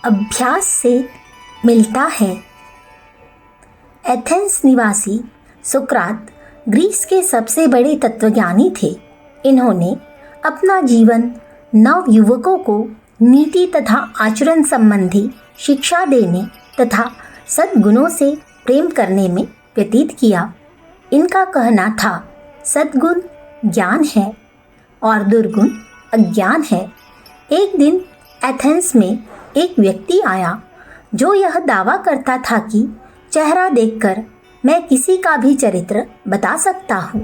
अभ्यास से मिलता है। एथेंस निवासी सुकरात ग्रीस के सबसे बड़े तत्वज्ञानी थे। इन्होंने अपना जीवन नवयुवकों को नीति तथा आचरण संबंधी शिक्षा देने तथा सद्गुणों से प्रेम करने में व्यतीत किया। इनका कहना था, सद्गुण ज्ञान है और दुर्गुण अज्ञान है। एक दिन एथेंस में एक व्यक्ति आया जो यह दावा करता था कि चेहरा देखकर मैं किसी का भी चरित्र बता सकता हूँ।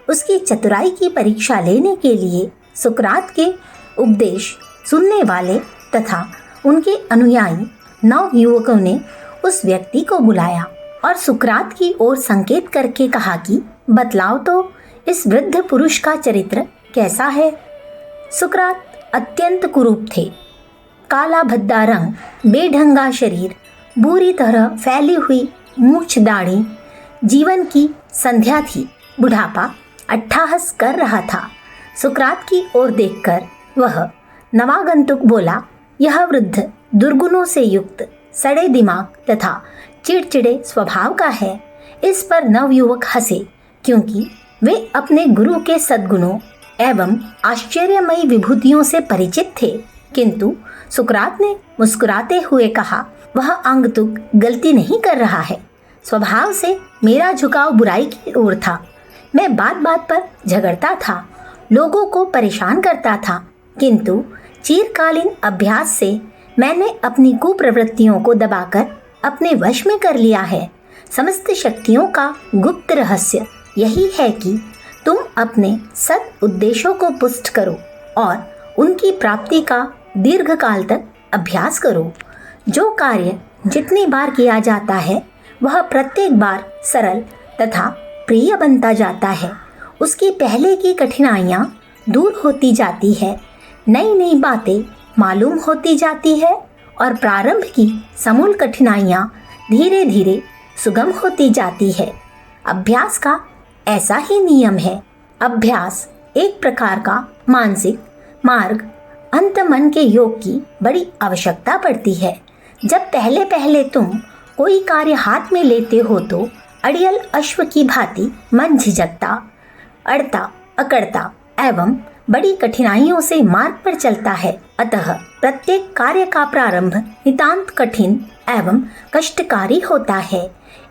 उसकी चतुराई की परीक्षा लेने के लिए सुकरात के उपदेश सुनने वाले तथा उनके अनुयायी नवयुवकों ने उस व्यक्ति को बुलाया और सुकरात की ओर संकेत करके कहा कि बतलाओ तो इस वृद्ध पुरुष का चरित्र कैसा है। सुकरात अत्यंत कुरूप थे। काला भद्दा रंग, बेढंगा शरीर, बुरी तरह फैली हुई मूछ दाढ़ी, जीवन की संध्या थी। बुढ़ापा अट्ठाहस कर रहा था। सुकरात की ओर देखकर वह नवागंतुक बोला, यह वृद्ध दुर्गुणों से युक्त, सड़े दिमाग तथा चिड़चिड़े स्वभाव का है। इस पर नवयुवक हंसे, क्योंकि वे अपने गुरु के सद्गुणों एवं आश्चर्यमयी विभूतियों से परिचित थे। किंतु सुकरात ने मुस्कुराते हुए कहा, वह आगंतुक गलती नहीं कर रहा है। स्वभाव से मेरा झुकाव बुराई की ओर था। मैं बात बात पर झगड़ता था, लोगों को परेशान करता था, किंतु चिरकालीन अभ्यास से मैंने अपनी कुप्रवृत्तियों को दबाकर अपने वश में कर लिया है। समस्त शक्तियों का गुप्त रहस्य यही है कि तुम अपने सद उद्देश्यों को पुष्ट करो और उनकी प्राप्ति का दीर्घकाल तक अभ्यास करो। जो कार्य जितनी बार किया जाता है वह प्रत्येक बार सरल तथा प्रिय बनता जाता है। उसकी पहले की कठिनाइयाँ दूर होती जाती है, नई नई बातें मालूम होती जाती है और प्रारंभ की समूल कठिनाइयाँ धीरे धीरे सुगम होती जाती है। अभ्यास का ऐसा ही नियम है। अभ्यास एक प्रकार का मानसिक मार्ग अंत मन के योग की बड़ी आवश्यकता पड़ती है। जब पहले पहले तुम कोई कार्य हाथ में लेते हो तो अड़ियल अश्व की भांति मन झिझकता, अड़ता, अकड़ता एवं बड़ी कठिनाइयों से मार्ग पर चलता है। अतः प्रत्येक कार्य का प्रारंभ नितांत कठिन एवं कष्टकारी होता है।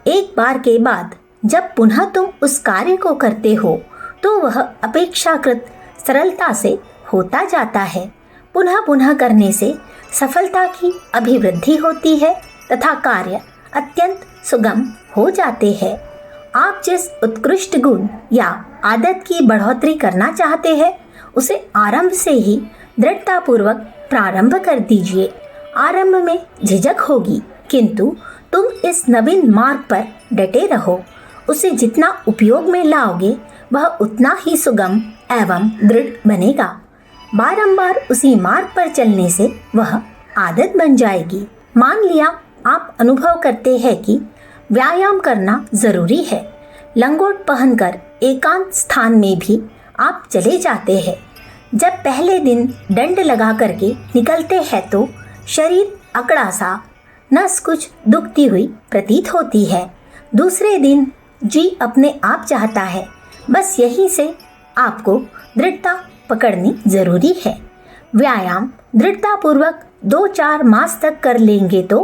एक बार के बाद जब पुनः तुम उस कार्य को करते हो तो वह अपेक्षाकृत सरलता से होता जाता है। पुनः पुनः करने से सफलता की अभिवृद्धि होती है तथा कार्य अत्यंत सुगम हो जाते हैं। आप जिस उत्कृष्ट गुण या आदत की बढ़ोतरी करना चाहते हैं उसे आरंभ से ही दृढ़तापूर्वक प्रारंभ कर दीजिए। आरंभ में झिझक होगी, किंतु तुम इस नवीन मार्ग पर डटे रहो। उसे जितना उपयोग में लाओगे वह उतना ही सुगम एवं दृढ़ बनेगा। बारंबार उसी मार्ग पर चलने से वह आदत बन जाएगी। मान लिया आप अनुभव करते हैं कि व्यायाम करना जरूरी है। लंगोट पहनकर एकांत स्थान में भी आप चले जाते हैं। जब पहले दिन डंड लगा करके निकलते हैं तो शरीर अकड़ा सा, नस कुछ दुखती हुई प्रतीत होती है। दूसरे दिन जी अपने आप चाहता है। बस यहीं से आपको दृढ़ता पकड़नी जरूरी है। व्यायाम दृढ़तापूर्वक 2-4 मास तक कर लेंगे तो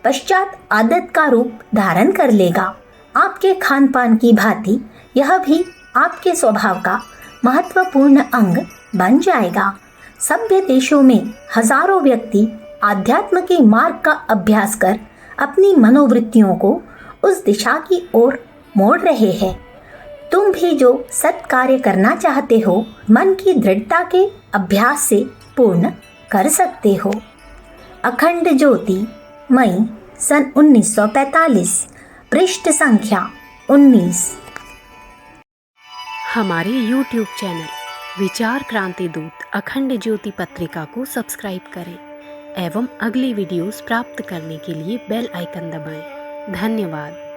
पश्चात आदत का रूप धारण कर लेगा। आपके खान पान की भांति यह भी आपके स्वभाव का महत्वपूर्ण अंग बन जाएगा। सभ्य देशों में हजारों व्यक्ति आध्यात्म के मार्ग का अभ्यास कर अपनी मनोवृत्तियों को उस दिशा की ओर मोड़ रहे हैं। तुम भी जो सत्कार्य करना चाहते हो मन की दृढ़ता के अभ्यास से पूर्ण कर सकते हो। अखंड ज्योति, मई सन 1945, पृष्ठ संख्या 19। हमारे YouTube चैनल विचार क्रांति दूत अखंड ज्योति पत्रिका को सब्सक्राइब करें एवं अगली वीडियोस प्राप्त करने के लिए बेल आइकन दबाएं। धन्यवाद।